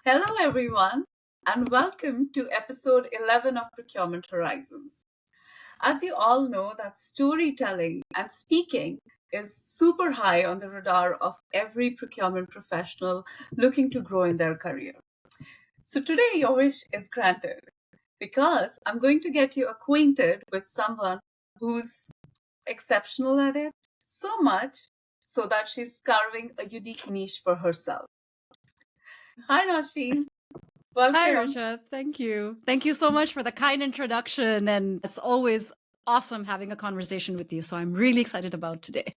Hello, everyone, and welcome to episode 11 of Procurement Horizons. As you all know, that storytelling and speaking is super high on the radar of every procurement professional looking to grow in their career. So today, your wish is granted because I'm going to get you acquainted with someone who's exceptional at it so much so that she's carving a unique niche for herself. Hi, Nosheen. Hi, Welcome. Risha. Thank you. Thank you so much for the kind introduction. And it's always awesome having a conversation with you. So I'm really excited about today.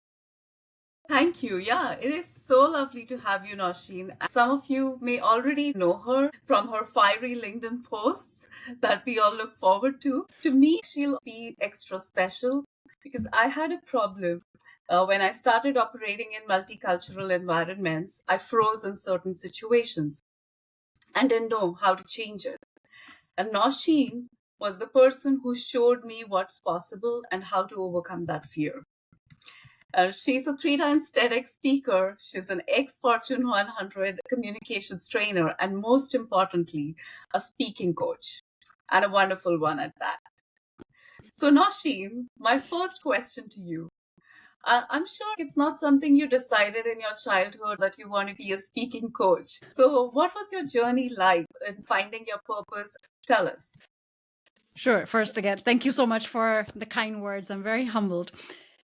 Thank you. Yeah, it is so lovely to have you, Nosheen. Some of you may already know her from her fiery LinkedIn posts that we all look forward to. To me, she'll be extra special because I had a problem when I started operating in multicultural environments. I froze in certain situations and didn't know how to change it. And Nosheen was the person who showed me what's possible and how to overcome that fear. She's a 3 times TEDx speaker. She's an ex Fortune 100 communications trainer, and most importantly, a speaking coach, and a wonderful one at that. So, Nosheen, my first question to you. I'm sure it's not something you decided in your childhood that you want to be a speaking coach. So, what was your journey like in finding your purpose? Tell us. Sure. First, again, thank you so much for the kind words. I'm very humbled.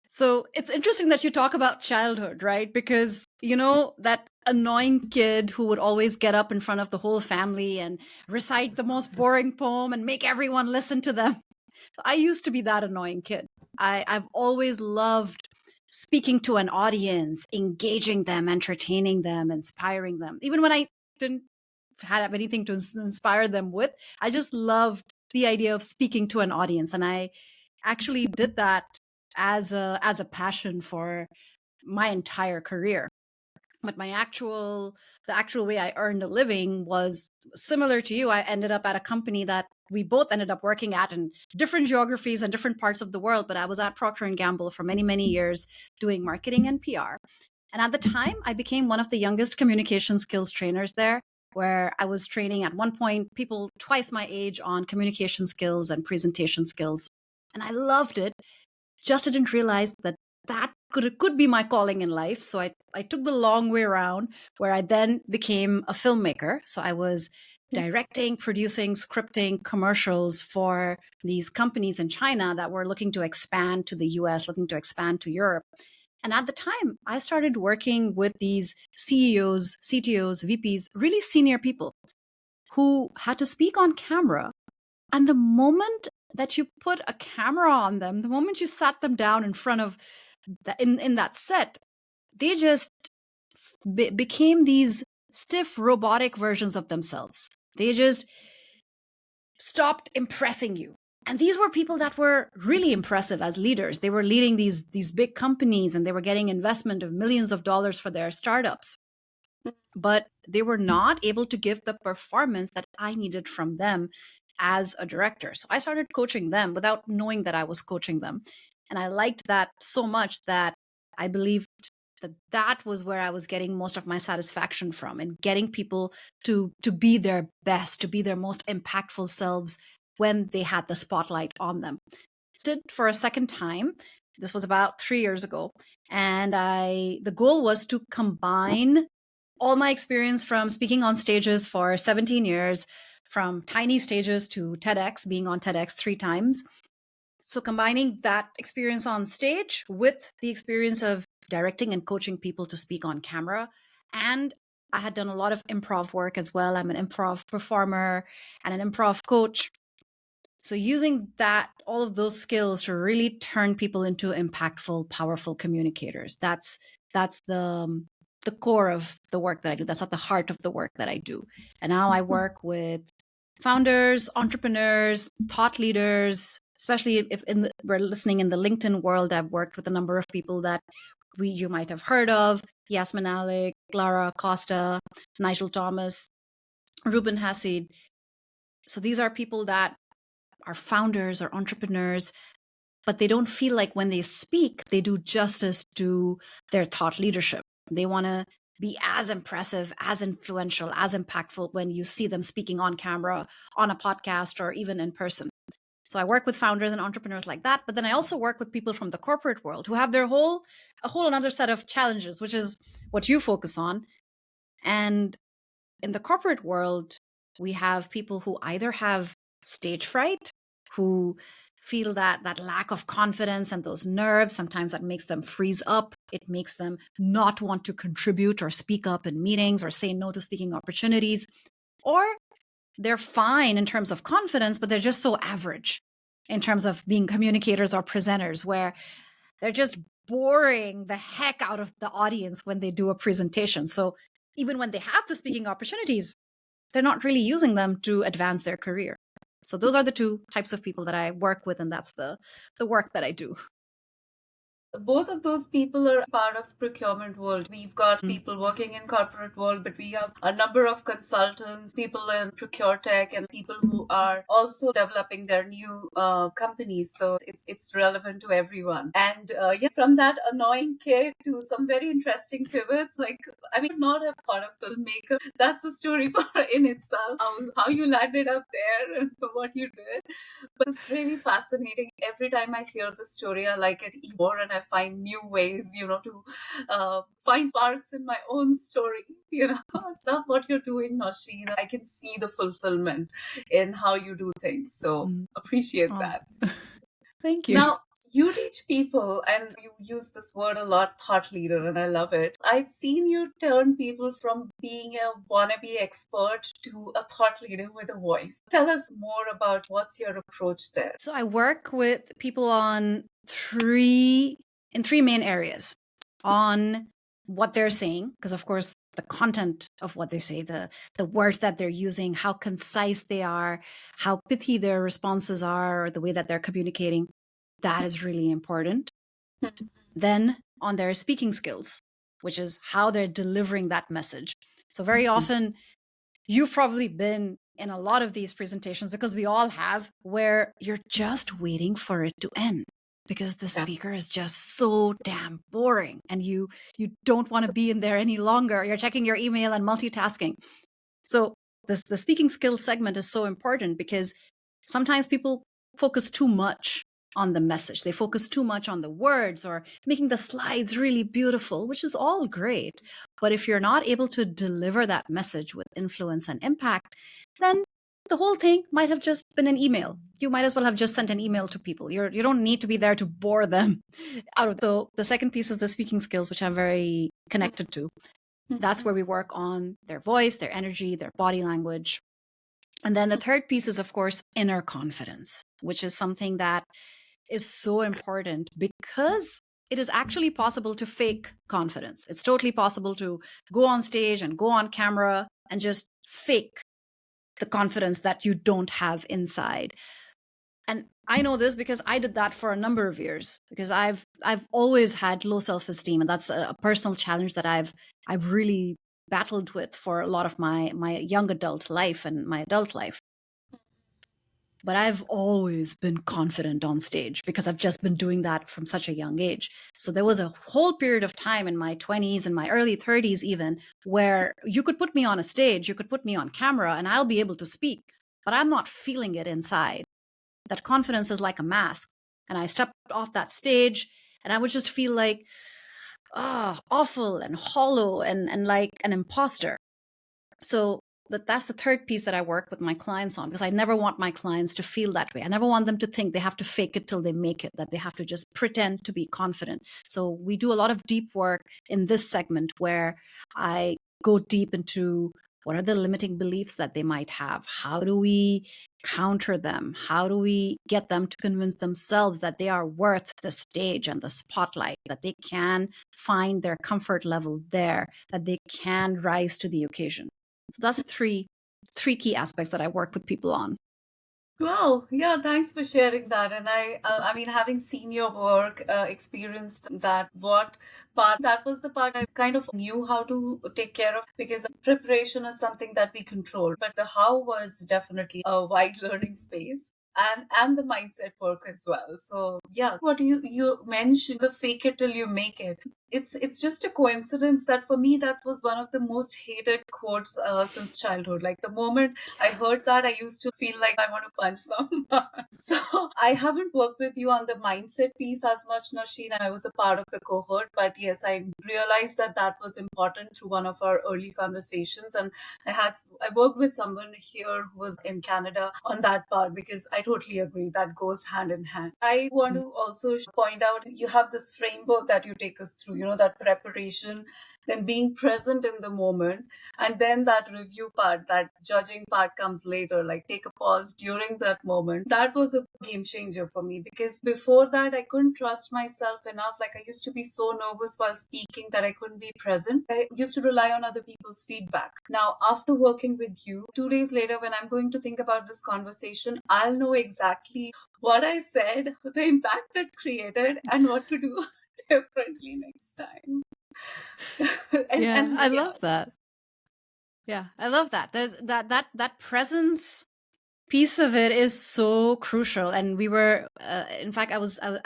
So it's interesting that you talk about childhood, right? Because, that annoying kid who would always get up in front of the whole family and recite the most boring poem and make everyone listen to them. I used to be that annoying kid. I've always loved speaking to an audience, engaging them, entertaining them, inspiring them. Even when I didn't have anything to inspire them with, I just loved the idea of speaking to an audience. And I actually did that as a passion for my entire career. But the actual way I earned a living was similar to you. I ended up at a company that we both ended up working at in different geographies and different parts of the world. But I was at Procter and Gamble for many, many years doing marketing and PR. And at the time, I became one of the youngest communication skills trainers there, where I was training at one point people twice my age on communication skills and presentation skills. And I loved it. Just didn't realize that could be my calling in life. So I took the long way around, where I then became a filmmaker. So I was directing, producing, scripting commercials for these companies in China that were looking to expand to the US, looking to expand to Europe. And at the time, I started working with these CEOs, CTOs, VPs, really senior people who had to speak on camera. And the moment that you put a camera on them, the moment you sat them down in front of in that set, they just became these stiff robotic versions of themselves. They just stopped impressing you. And these were people that were really impressive as leaders. They were leading these big companies, and they were getting investment of millions of dollars for their startups, but they were not able to give the performance that I needed from them as a director. So I started coaching them without knowing that I was coaching them. And I liked that so much that I believed that that was where I was getting most of my satisfaction from, and getting people to be their best, to be their most impactful selves when they had the spotlight on them. Did for a second time. This was about 3 years ago. And the goal was to combine all my experience from speaking on stages for 17 years, from tiny stages to TEDx, being on TEDx 3 times. So combining that experience on stage with the experience of directing and coaching people to speak on camera. And I had done a lot of improv work as well. I'm an improv performer and an improv coach. So using that, all of those skills to really turn people into impactful, powerful communicators. That's the core of the work that I do. That's at the heart of the work that I do. And now I work with founders, entrepreneurs, thought leaders, especially if we're listening in the LinkedIn world. I've worked with a number of people that you might have heard of: Yasmin Alec, Lara Costa, Nigel Thomas, Ruben Hassid. So these are people that are founders or entrepreneurs, but they don't feel like when they speak, they do justice to their thought leadership. They want to be as impressive, as influential, as impactful when you see them speaking on camera, on a podcast, or even in person. So I work with founders and entrepreneurs like that, but then I also work with people from the corporate world who have a whole another set of challenges, which is what you focus on. And in the corporate world, we have people who either have stage fright, who feel that lack of confidence and those nerves. Sometimes that makes them freeze up. It makes them not want to contribute or speak up in meetings or say no to speaking opportunities. Or they're fine in terms of confidence, but they're just so average in terms of being communicators or presenters, where they're just boring the heck out of the audience when they do a presentation. So even when they have the speaking opportunities, they're not really using them to advance their career. So those are the two types of people that I work with, and that's the work that I do. Both of those people are part of procurement world. We've got Mm. people working in corporate world, but we have a number of consultants, people in procure tech, and people who are also developing their new companies. So it's relevant to everyone. And yeah, from that annoying kid to some very interesting pivots. Like, I mean, not a part of filmmaker. That's a story for in itself. How you landed up there and what you did. But it's really fascinating. Every time I hear the story, I like it even more, and I find new ways, to find sparks in my own story. Stuff what you're doing, Nosheen. I can see the fulfillment in how you do things. So Mm. appreciate Oh, that. thank you. Now, you teach people, and you use this word a lot, thought leader, and I love it. I've seen you turn people from being a wannabe expert to a thought leader with a voice. Tell us more about what's your approach there. So I work with people on three main areas: on what they're saying, because of course the content of what they say, the words that they're using, how concise they are, how pithy their responses are, or the way that they're communicating, that is really important. Then on their speaking skills, which is how they're delivering that message. So very often you've probably been in a lot of these presentations, because we all have, where you're just waiting for it to end because the speaker is just so damn boring and you don't want to be in there any longer. You're checking your email and multitasking. So the speaking skills segment is so important, because sometimes people focus too much on the message. They focus too much on the words or making the slides really beautiful, which is all great. But if you're not able to deliver that message with influence and impact, then the whole thing might have just been an email. You might as well have just sent an email to people. You don't need to be there to bore them out of. So the second piece is the speaking skills, which I'm very connected to. That's where we work on their voice, their energy, their body language. And then the third piece is, of course, inner confidence, which is something that is so important, because it is actually possible to fake confidence. It's totally possible to go on stage and go on camera and just fake the confidence that you don't have inside. And I know this because I did that for a number of years, because I've always had low self-esteem, and that's a personal challenge that I've really battled with for a lot of my young adult life and my adult life. But I've always been confident on stage because I've just been doing that from such a young age. So there was a whole period of time in my 20s and my early 30s even, where you could put me on a stage, you could put me on camera, and I'll be able to speak, but I'm not feeling it inside. That confidence is like a mask. And I stepped off that stage and I would just feel like, awful and hollow and like an imposter. So that's the third piece that I work with my clients on, because I never want my clients to feel that way. I never want them to think they have to fake it till they make it, that they have to just pretend to be confident. So we do a lot of deep work in this segment, where I go deep into what are the limiting beliefs that they might have? How do we counter them? How do we get them to convince themselves that they are worth the stage and the spotlight, that they can find their comfort level there, that they can rise to the occasion? So that's the three key aspects that I work with people on. Wow, yeah, thanks for sharing that. And I mean, having seen your work, experienced that, what part, that was the part I kind of knew how to take care of, because preparation is something that we control, but the how was definitely a wide learning space. and the mindset work as well. So yeah, what you mentioned, the fake it till you make it. It's just a coincidence that for me that was one of the most hated quotes since childhood. Like the moment I heard that, I used to feel like I want to punch someone. So I haven't worked with you on the mindset piece as much, Nasheen. I was a part of the cohort, but yes, I realized that that was important through one of our early conversations. And I worked with someone here who was in Canada on that part, because I totally agree that goes hand in hand. I want to also point out, you have this framework that you take us through, that preparation, then being present in the moment, and then that review part, that judging part comes later, like take a pause during that moment. That was a game changer for me, because before that I couldn't trust myself enough. Like I used to be so nervous while speaking that I couldn't be present. I used to rely on other people's feedback. Now after working with you, 2 days later, when I'm going to think about this conversation, I'll know exactly what I said, the impact it created, and what to do differently next time. Yeah, and I yeah. love that. Yeah, I love that. There's that presence piece of it is so crucial. And we were, in fact, I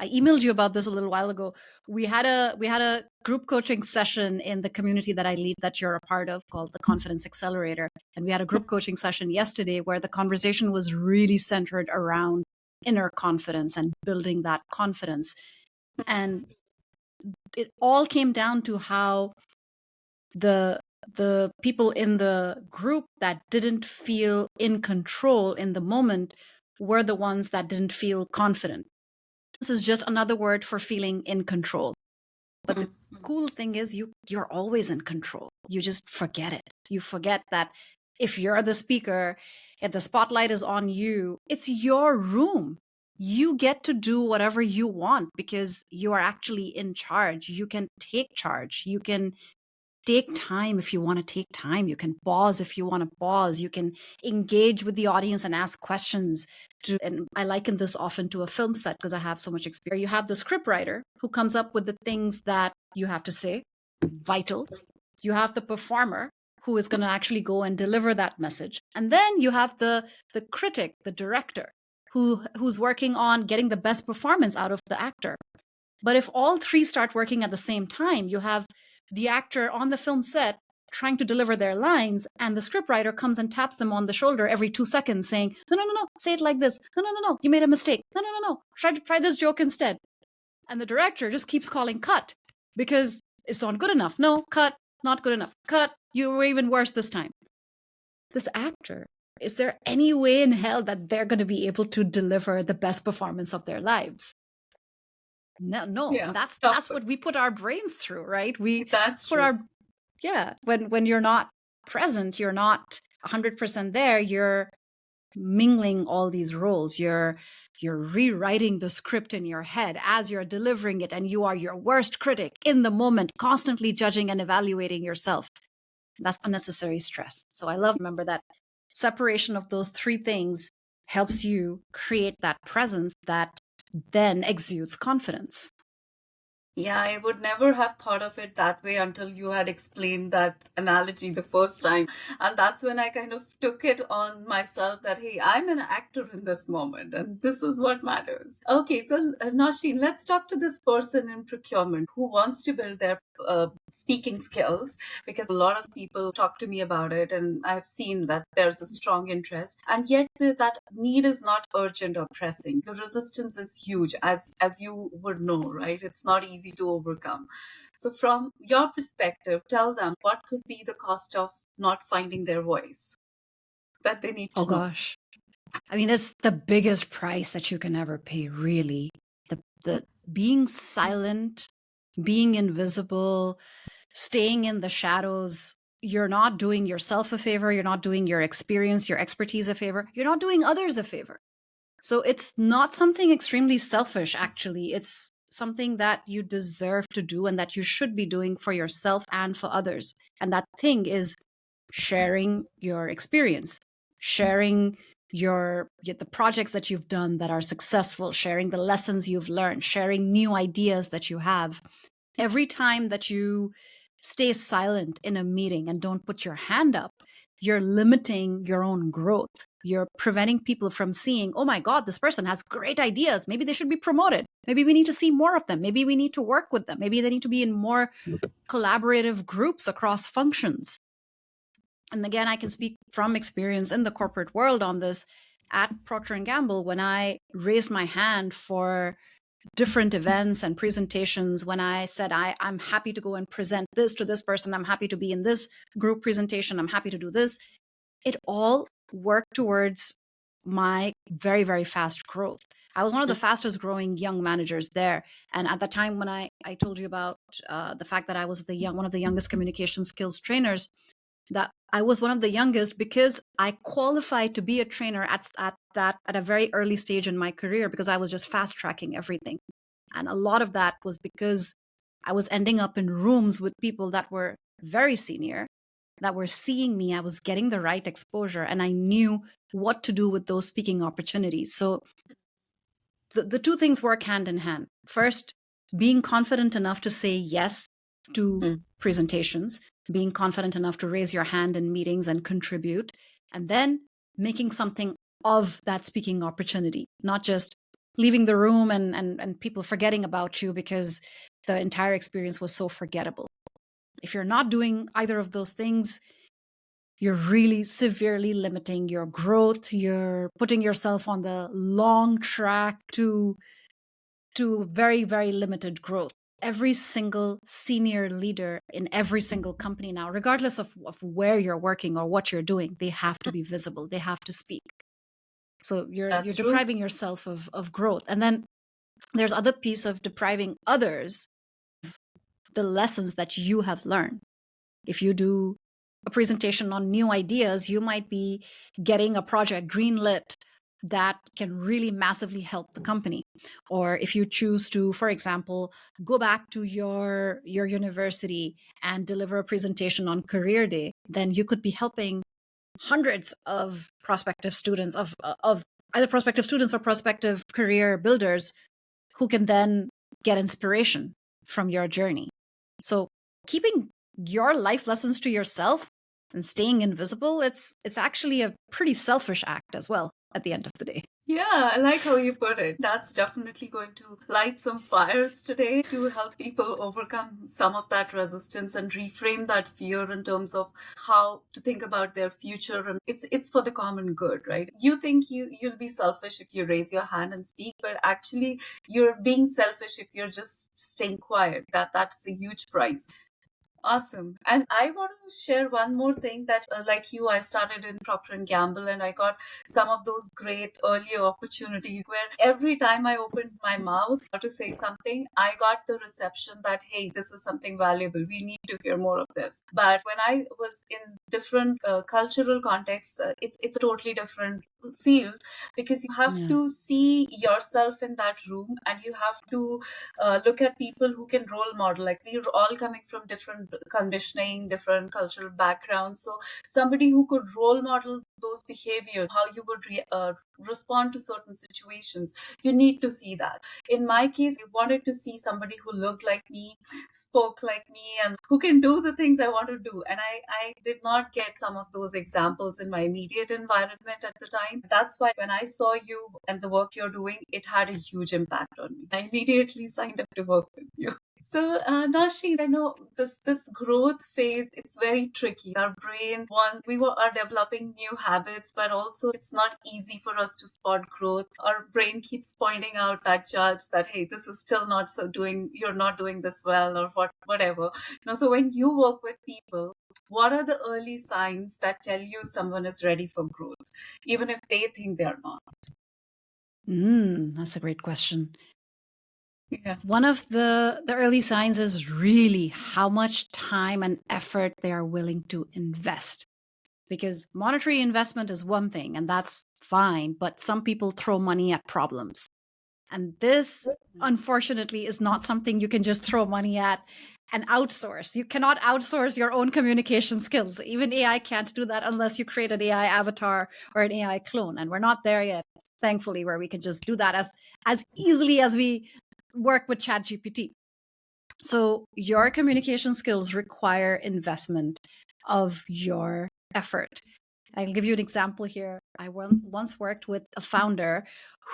emailed you about this a little while ago. We had a group coaching session in the community that I lead, that you're a part of, called the Confidence Accelerator. And we had a group coaching session yesterday where the conversation was really centered around inner confidence and building that confidence. And it all came down to how the people in the group that didn't feel in control in the moment were the ones that didn't feel confident. This is just another word for feeling in control. But the cool thing is, you're always in control. You just forget it. You forget that if you're the speaker, if the spotlight is on you, it's your room. You get to do whatever you want because you are actually in charge. You can take charge. You can take time if you want to take time. You can pause if you want to pause. You can engage with the audience and ask questions. And I liken this often to a film set because I have so much experience. You have the script writer who comes up with the things that you have to say, vital. You have the performer who is going to actually go and deliver that message. And then you have the critic, the director, who's working on getting the best performance out of the actor. But if all three start working at the same time, you have the actor on the film set trying to deliver their lines, and the scriptwriter comes and taps them on the shoulder every 2 seconds saying, no, no, no, no, say it like this. No, no, no, no, you made a mistake. No, no, no, no, try this joke instead. And the director just keeps calling cut because it's not good enough. No, cut, not good enough. Cut, you were even worse this time. This actor, is there any way in hell that they're going to be able to deliver the best performance of their lives? No. Yeah, And that's what we put our brains through, right? We that's put true. our when you're not present, you're not 100% there, you're mingling all these roles. You're rewriting the script in your head as you're delivering it, and you are your worst critic in the moment, constantly judging and evaluating yourself. That's unnecessary stress. So I love, remember that separation of those three things helps you create that presence that then exudes confidence. Yeah, I would never have thought of it that way until you had explained that analogy the first time. And that's when I kind of took it on myself that, hey, I'm an actor in this moment and this is what matters. Okay, so Nasheen, let's talk to this person in procurement who wants to build their speaking skills, because a lot of people talk to me about it and I've seen that there's a strong interest, and yet that need is not urgent or pressing. The resistance is huge, as you would know, right? It's not easy to overcome. So from your perspective, tell them what could be the cost of not finding their voice that they need to Oh know. gosh. I mean, that's the biggest price that you can ever pay, really. The being silent, being invisible, staying in the shadows. You're not doing yourself a favor. You're not doing your experience, your expertise a favor. You're not doing others a favor. So it's not something extremely selfish, actually. It's something that you deserve to do and that you should be doing for yourself and for others. And that thing is sharing your experience, sharing the projects that you've done that are successful, sharing the lessons you've learned, sharing new ideas that you have. Every time that you stay silent in a meeting and don't put your hand up, you're limiting your own growth. You're preventing people from seeing, oh my God, this person has great ideas. Maybe they should be promoted. Maybe we need to see more of them. Maybe we need to work with them. Maybe they need to be in more collaborative groups across functions. And again, I can speak from experience in the corporate world on this. At Procter & Gamble, when I raised my hand for different events and presentations, when I said I'm happy to go and present this to this person, I'm happy to be in this group presentation, I'm happy to do this, it all worked towards my very, very fast growth. I was one of the fastest growing young managers there. And at the time when I told you about the fact that I was one of the youngest communication skills trainers, that I was one of the youngest because I qualified to be a trainer at a very early stage in my career, because I was just fast tracking everything. And a lot of that was because I was ending up in rooms with people that were very senior, that were seeing me. I was getting the right exposure, and I knew what to do with those speaking opportunities. So the two things work hand in hand. First, being confident enough to say yes to presentations, being confident enough to raise your hand in meetings and contribute, and then making something of that speaking opportunity, not just leaving the room and people forgetting about you because the entire experience was so forgettable. If you're not doing either of those things, you're really severely limiting your growth. You're putting yourself on the long track to very, very limited growth. Every single senior leader in every single company now, regardless of where you're working or what you're doing, they have to be visible. They have to speak. So you're depriving yourself of growth. And then there's other piece of depriving others the lessons that you have learned. If you do a presentation on new ideas, you might be getting a project greenlit that can really massively help the company. Or if you choose to, for example, go back to your university and deliver a presentation on career day, then you could be helping hundreds of prospective students, of either prospective students or prospective career builders, who can then get inspiration from your journey. So keeping your life lessons to yourself and staying invisible, it's actually a pretty selfish act as well at the end of the day. Yeah, I like how you put it. That's definitely going to light some fires today to help people overcome some of that resistance and reframe that fear in terms of how to think about their future. And it's for the common good, right? You think you'll be selfish if you raise your hand and speak, but actually you're being selfish if you're just staying quiet. That's a huge price. Awesome. And I want to share one more thing that, like you, I started in Procter & Gamble, and I got some of those great earlier opportunities where every time I opened my mouth to say something, I got the reception that, hey, this is something valuable. We need to hear more of this. But when I was in different cultural contexts, it's a totally different field, because you have to see yourself in that room, and you have to look at people who can role model. Like, we're all coming from different conditioning, different cultural backgrounds. So somebody who could role model those behaviors, how you would respond to certain situations, you need to see that. In my case, I wanted to see somebody who looked like me, spoke like me, and who can do the things I want to do. And I did not get some of those examples in my immediate environment at the time. That's why when I saw you and the work you're doing, it had a huge impact on me. I immediately signed up to work with you. So, Nausheen, I know this growth phase, it's very tricky. Our brain, are developing new habits, but also it's not easy for us to spot growth. Our brain keeps pointing out that judge that, hey, this is still not you're not doing this well, or whatever. So when you work with people, what are the early signs that tell you someone is ready for growth, even if they think they're not? That's a great question. Yeah. One of the early signs is really how much time and effort they are willing to invest. Because monetary investment is one thing, and that's fine, but some people throw money at problems. And this, unfortunately, is not something you can just throw money at and outsource. You cannot outsource your own communication skills. Even AI can't do that unless you create an AI avatar or an AI clone. And we're not there yet, thankfully, where we can just do that as easily as we work with ChatGPT. So your communication skills require investment of your effort. I'll give you an example here. I once worked with a founder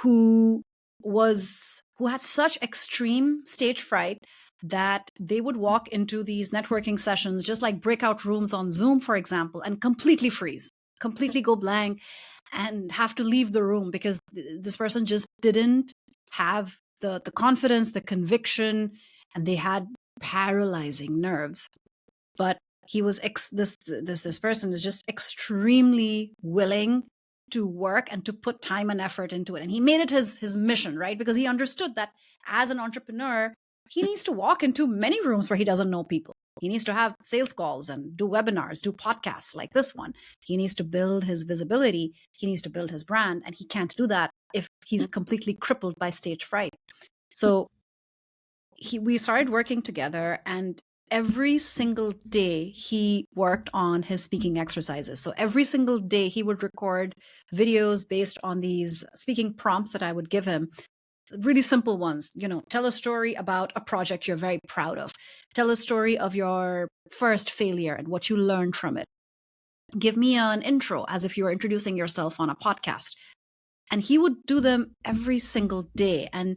who had such extreme stage fright that they would walk into these networking sessions, just like breakout rooms on Zoom, for example, and completely freeze, completely go blank, and have to leave the room because this person just didn't have the confidence, the conviction, and they had paralyzing nerves. But he was this person is just extremely willing to work and to put time and effort into it, and he made it his mission, right? Because he understood that as an entrepreneur, he needs to walk into many rooms where he doesn't know people. He needs to have sales calls and do webinars, do podcasts like this one. He needs to build his visibility. He needs to build his brand, and he can't do that if he's completely crippled by stage fright. So we started working together, and every single day he worked on his speaking exercises. So every single day he would record videos based on these speaking prompts that I would give him. Really simple ones, tell a story about a project you're very proud of. Tell a story of your first failure and what you learned from it. Give me an intro as if you were introducing yourself on a podcast. And he would do them every single day. And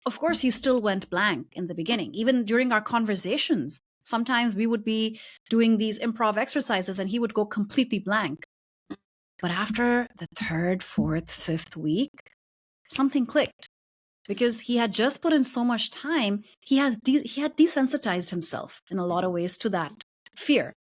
of course, he still went blank in the beginning. Even during our conversations, sometimes we would be doing these improv exercises and he would go completely blank. But after the third, fourth, fifth week, something clicked because he had just put in so much time. He had desensitized himself in a lot of ways to that fear.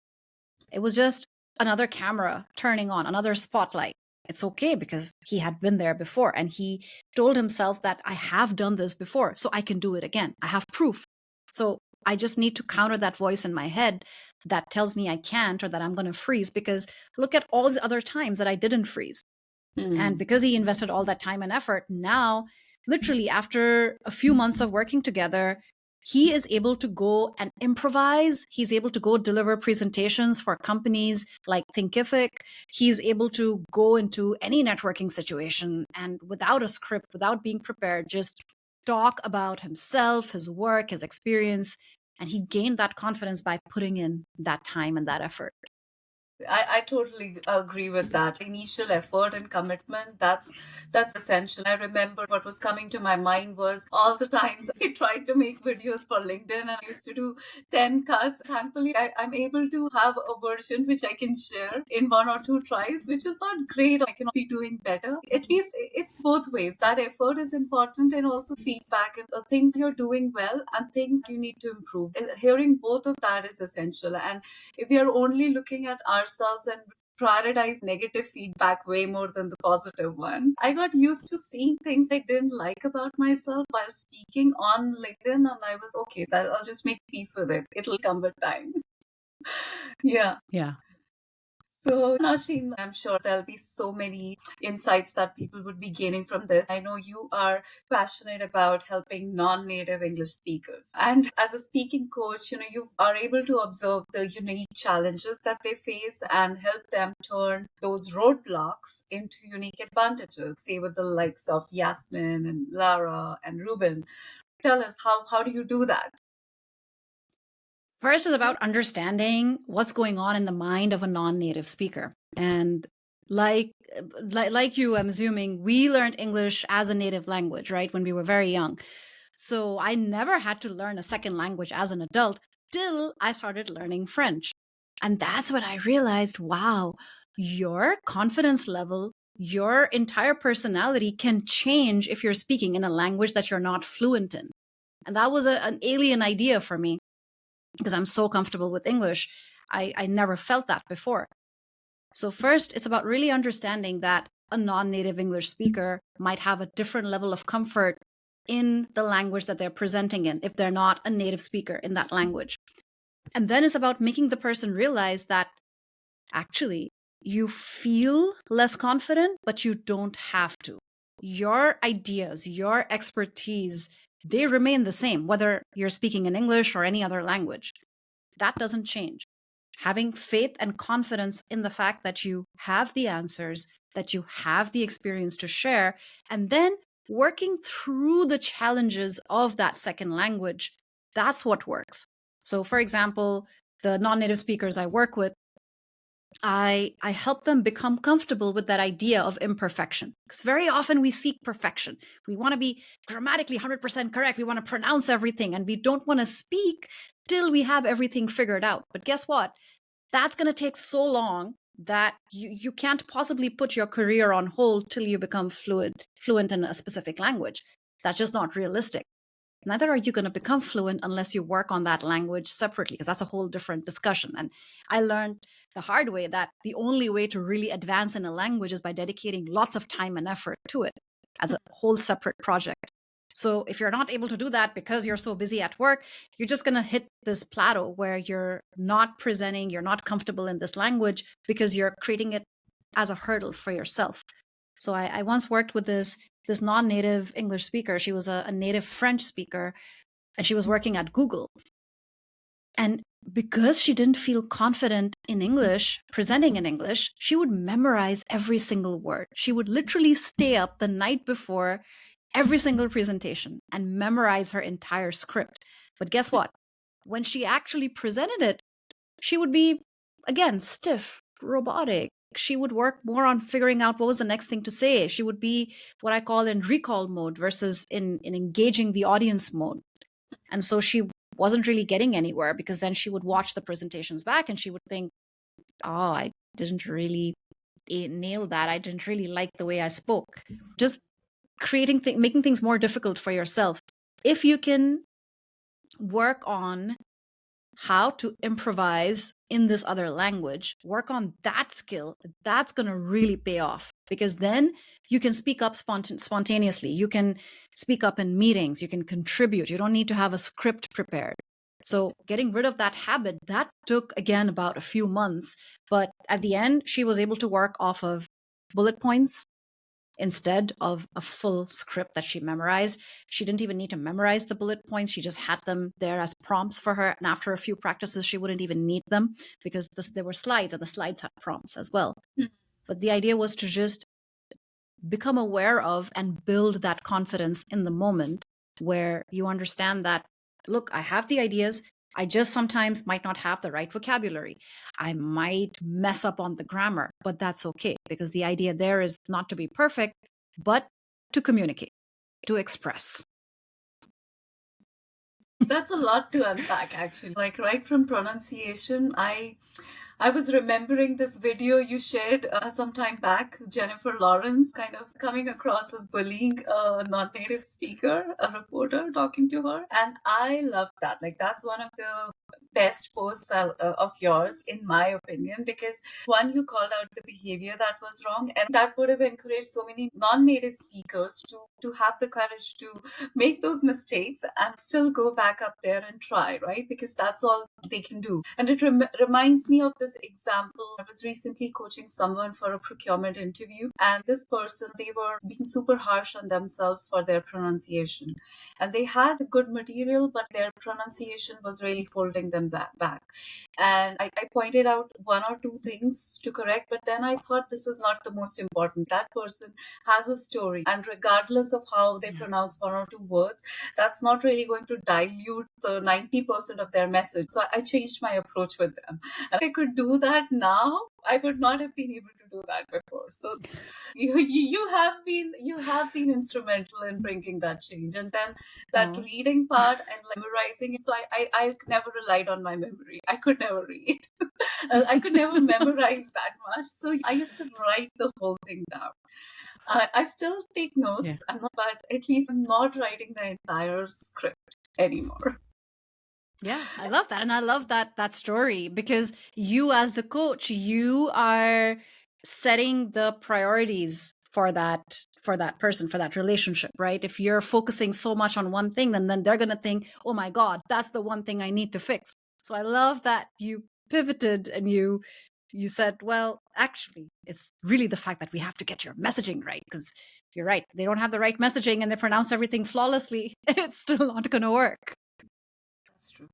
It was just another camera turning on, another spotlight. It's okay because he had been there before, and he told himself that I have done this before, so I can do it again. I have proof. So I just need to counter that voice in my head that tells me I can't or that I'm going to freeze, because look at all the other times that I didn't freeze. And because he invested all that time and effort, now, literally after a few months of working together, he is able to go and improvise. He's able to go deliver presentations for companies like Thinkific. He's able to go into any networking situation and without a script, without being prepared, just talk about himself, his work, his experience. And he gained that confidence by putting in that time and that effort. I totally agree with that. Initial effort and commitment, that's essential. I remember what was coming to my mind was all the times I tried to make videos for LinkedIn and I used to do 10 cuts. Thankfully, I'm able to have a version which I can share in 1 or 2 tries, which is not great. I can be doing better. At least it's both ways. That effort is important, and also feedback and things you're doing well and things you need to improve. Hearing both of that is essential. And if we are only looking at ourselves and prioritize negative feedback way more than the positive one, I got used to seeing things I didn't like about myself while speaking on LinkedIn, and I was okay, I'll just make peace with it. It'll come with time. Yeah. Yeah. So, Nasheen, I'm sure there'll be so many insights that people would be gaining from this. I know you are passionate about helping non-native English speakers. And as a speaking coach, you are able to observe the unique challenges that they face and help them turn those roadblocks into unique advantages, say with the likes of Yasmin and Lara and Ruben. Tell us, how do you do that? First is about understanding what's going on in the mind of a non-native speaker. And like you, I'm assuming we learned English as a native language, right? When we were very young. So I never had to learn a second language as an adult till I started learning French. And that's when I realized, wow, your confidence level, your entire personality can change if you're speaking in a language that you're not fluent in. And that was an alien idea for me, because I'm so comfortable with English. I never felt that before. So first, it's about really understanding that a non-native English speaker might have a different level of comfort in the language that they're presenting in if they're not a native speaker in that language. And then it's about making the person realize that actually you feel less confident, but you don't have to. Your ideas, your expertise, they remain the same, whether you're speaking in English or any other language. That doesn't change. Having faith and confidence in the fact that you have the answers, that you have the experience to share, and then working through the challenges of that second language, that's what works. So, for example, the non-native speakers I work with, I help them become comfortable with that idea of imperfection. Because very often we seek perfection. We want to be grammatically 100% correct. We want to pronounce everything, and we don't want to speak till we have everything figured out. But guess what? That's going to take so long that you can't possibly put your career on hold till you become fluent in a specific language. That's just not realistic. Neither are you going to become fluent unless you work on that language separately, because that's a whole different discussion. And I learned the hard way that the only way to really advance in a language is by dedicating lots of time and effort to it as a whole separate project. So if you're not able to do that because you're so busy at work, you're just going to hit this plateau where you're not presenting, you're not comfortable in this language because you're creating it as a hurdle for yourself. So I once worked with this non-native English speaker. She was a native French speaker, and she was working at Google. And because she didn't feel confident in English, presenting in English, she would memorize every single word. She would literally stay up the night before every single presentation and memorize her entire script. But guess what? When she actually presented it, she would be, again, stiff, robotic. She would work more on figuring out what was the next thing to say. She would be what I call in recall mode versus in engaging the audience mode. And so she wasn't really getting anywhere, because then she would watch the presentations back and she would think, oh, I didn't really nail that. I didn't really like the way I spoke. Just making things more difficult for yourself. If you can work on how to improvise in this other language, work on that skill, that's going to really pay off, because then you can speak up spontaneously. You can speak up in meetings. You can contribute. You don't need to have a script prepared. So getting rid of that habit, that took, again, about a few months. But at the end, she was able to work off of bullet points instead of a full script that she memorized. She didn't even need to memorize the bullet points. She just had them there as prompts for her. And after a few practices, she wouldn't even need them, because there were slides, and the slides had prompts as well. But the idea was to just become aware of and build that confidence in the moment, where you understand that, look, I have the ideas. I just sometimes might not have the right vocabulary. I might mess up on the grammar, but that's okay, because the idea there is not to be perfect, but to communicate, to express. That's a lot to unpack, actually. Like, right from pronunciation, I was remembering this video you shared some time back, Jennifer Lawrence kind of coming across as bullying a non-native speaker, a reporter talking to her. And I love that. Like, that's one of the best posts of yours, in my opinion, because one, you called out the behavior that was wrong, and that would have encouraged so many non-native speakers to have the courage to make those mistakes and still go back up there and try, right? Because that's all they can do. And it reminds me of this example. I was recently coaching someone for a procurement interview, and this person, they were being super harsh on themselves for their pronunciation. And they had good material, but their pronunciation was really holding them back. And I pointed out one or two things to correct, but then I thought, this is not the most important. That person has a story, and regardless of how they pronounce one or two words, that's not really going to dilute the 90% of their message. So I changed my approach with them. And if I could do that now, I would not have been able to do that before. So you have been instrumental in bringing that change. And then that reading part and like memorizing it. So I never relied on my memory. I could never read. I could never memorize that much. So I used to write the whole thing down. I still take notes, but at least I'm not writing the entire script anymore. Yeah, I love that. And I love that story, because you, as the coach, you are setting the priorities for that person, for that relationship, right? If you're focusing so much on one thing, then they're going to think, oh my God, that's the one thing I need to fix. So I love that you pivoted and you said, well, actually, it's really the fact that we have to get your messaging right, because you're right. They don't have the right messaging and they pronounce everything flawlessly. It's still not going to work. That's true.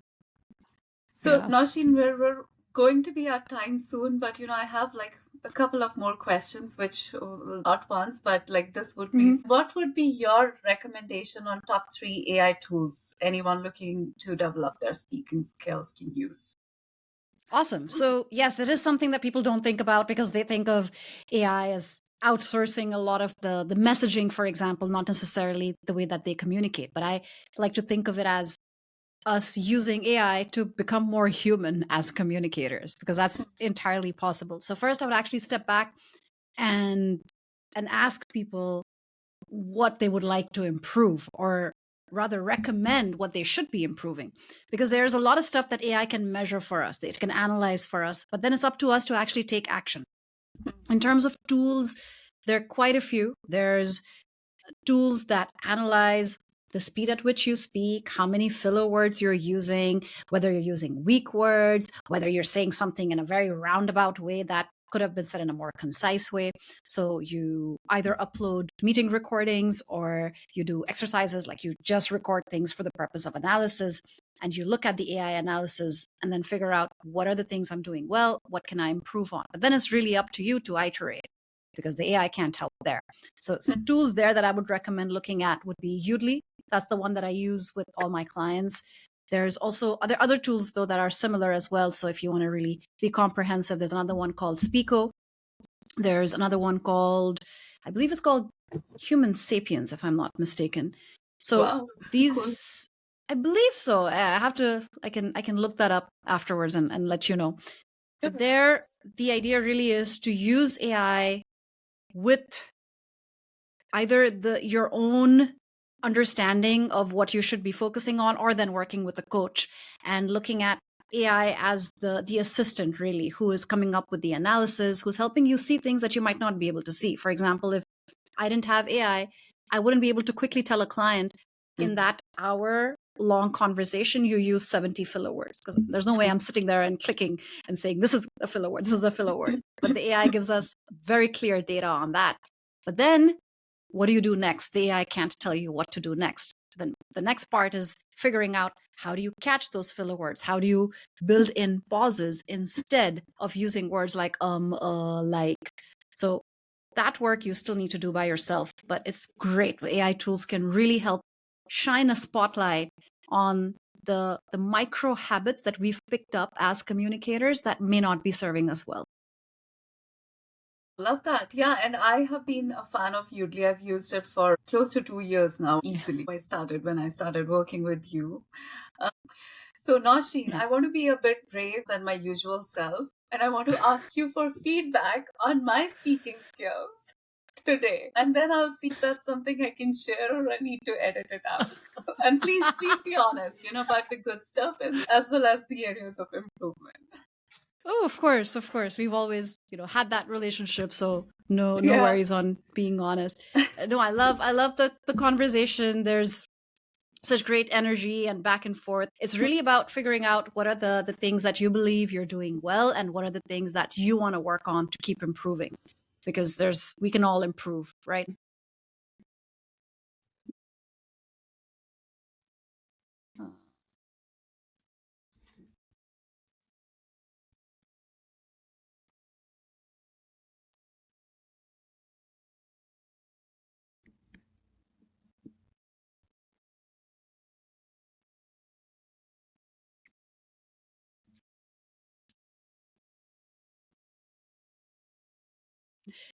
So, Nausheen, we're going to be at time soon, but I have like a couple of more questions, which not once, but like this would be, what would be your recommendation on top 3 AI tools anyone looking to develop their speaking skills can use? Awesome. So, yes, that is something that people don't think about because they think of AI as outsourcing a lot of the messaging, for example, not necessarily the way that they communicate. But I like to think of it as us using AI to become more human as communicators, because that's entirely possible. So, first, I would actually step back and ask people what they would like to improve, or rather recommend what they should be improving, because there's a lot of stuff that AI can measure for us, that it can analyze for us, but then it's up to us to actually take action. In terms of tools, there are quite a few. There's tools that analyze the speed at which you speak, how many filler words you're using, whether you're using weak words, whether you're saying something in a very roundabout way that could have been said in a more concise way. So you either upload meeting recordings or you do exercises like you just record things for the purpose of analysis, and you look at the AI analysis and then figure out what are the things I'm doing well, what can I improve on. But then it's really up to you to iterate, because the AI can't help there. So some tools there that I would recommend looking at would be Udly. That's the one that I use with all my clients. There's also other tools, though, that are similar as well. So if you want to really be comprehensive, there's another one called Speako. There's another one called, I believe it's called Human Sapiens, if I'm not mistaken. So Wow. these, I believe so. I have to, I can look that up afterwards and let you know. But there, the idea really is to use AI with either your own understanding of what you should be focusing on, or then working with a coach and looking at AI as the assistant, really, who is coming up with the analysis, who's helping you see things that you might not be able to see. For example, if I didn't have AI, I wouldn't be able to quickly tell a client in that hour long conversation you use 70 filler words, because there's no way I'm sitting there and clicking and saying this is a filler word, this is a filler word. But the AI gives us very clear data on that. But then what do you do next? The AI can't tell you what to do next. Then the next part is figuring out, how do you catch those filler words? How do you build in pauses instead of using words like like? So that work you still need to do by yourself, but it's great. AI tools can really help shine a spotlight on the micro habits that we've picked up as communicators that may not be serving us well. Love that. Yeah, and I have been a fan of Udly. I've used it for close to 2 years now, easily. When I started working with you. So, Nausheen, Yeah. I want to be a bit brave than my usual self, and I want to ask you for feedback on my speaking skills today. And then I'll see if that's something I can share or I need to edit it out. And please be honest, about the good stuff and as well as the areas of improvement. Oh, of course, of course. We've always, had that relationship, so no Yeah. worries on being honest. No, I love the conversation. There's such great energy and back and forth. It's really about figuring out what are the things that you believe you're doing well, and what are the things that you want to work on to keep improving, because we can all improve, right?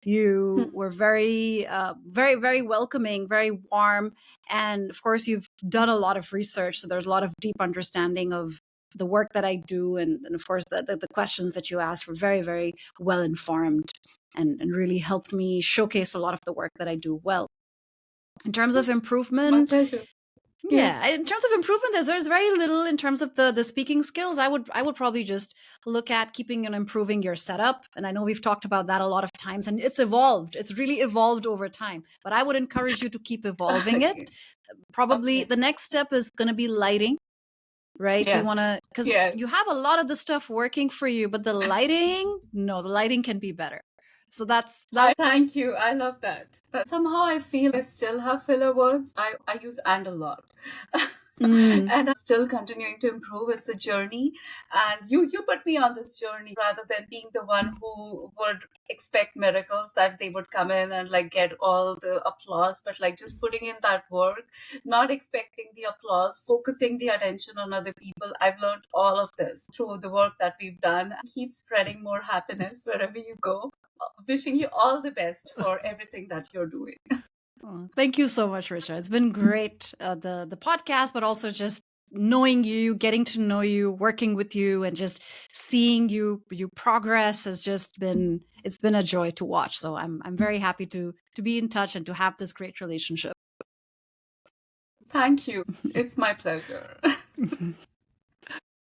You were very, very welcoming, very warm. And of course, you've done a lot of research. So there's a lot of deep understanding of the work that I do. And of course, the questions that you asked were very, very well informed, and really helped me showcase a lot of the work that I do well. In terms of My improvement, pleasure. yeah, in terms of improvement, there's very little in terms of the speaking skills. I would probably just look at keeping and improving your setup. And I know we've talked about that a lot of times, and it's evolved. It's really evolved over time. But I would encourage you to keep evolving it. Okay. Probably Okay. the next step is going to be lighting, right? We want Yes. to, because Yes. you have a lot of the stuff working for you, but the lighting, no, the lighting can be better. So that's Thank you. I love that. But somehow I feel I still have filler words. I use and a lot. Mm. And I'm still continuing to improve. It's a journey, and you put me on this journey rather than being the one who would expect miracles, that they would come in and like get all the applause, but like just putting in that work, not expecting the applause, focusing the attention on other people. I've learned all of this through the work that we've done. Keep spreading more happiness wherever you go. Wishing you all the best for everything that you're doing. Oh, thank you so much, Richa. It's been great, the podcast, but also just knowing you, getting to know you, working with you, and just seeing you progress has just been, it's been a joy to watch. So I'm very happy to be in touch and to have this great relationship. Thank you. It's my pleasure.